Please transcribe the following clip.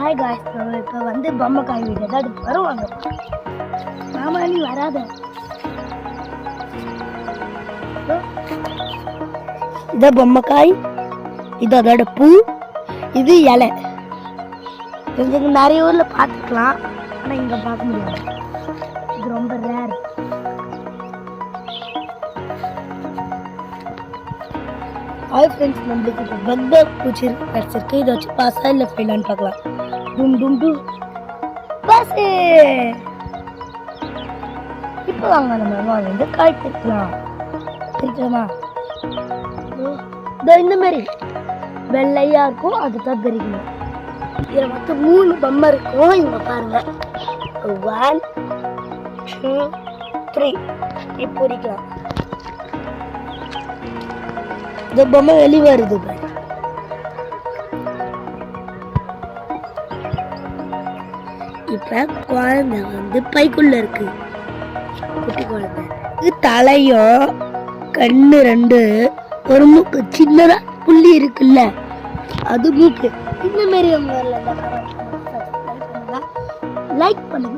Hi guys, இப்போ வந்து பொம்மை காய் வீடியோ தான் எடுத்து வருவாங்க. மாமா நீ வராத. இதை பொம்மைக்காய், இது அதோட பூ, இது இலை. இது நிறைய ஊரில் பார்த்துக்கலாம், ஆனால் இங்கே பார்க்க முடியாது. இது ரொம்ப ரேர். ஹாய் ஃப்ரெண்ட்ஸ், நம்மளுக்கு இப்போ பக் பூச்சி கிடச்சிருக்கு. இதை வச்சு பாஸா இல்லை ஃபெயிலான்னு பார்க்கலாம். டும் டும் டும் பாஸு. இப்போ வாங்க நம்ம வந்து காய் பிரிக்கலாம். பிரிக்கலாமா? இந்த மாதிரி வெள்ளையா இருக்கும், அதுதான் பிரிக்கணும். இதில் மொத்தம் 3 பொம்மை இருக்கும். இங்கே பாருங்க, 1 2 3 இப்போ பிரிக்கலாம். இந்த பொம்மை வெளியே வருது பாரு. இப்ப குழந்தை வந்து பைக்குள்ள இருக்கு, குட்டி குழந்தை. இது தலையும் கண்ணு 2, ஒரு மூக்கு சின்னதா புள்ளி இருக்குல்ல, அது மூக்கு. இந்த மாதிரி லைக் பண்ணுங்க.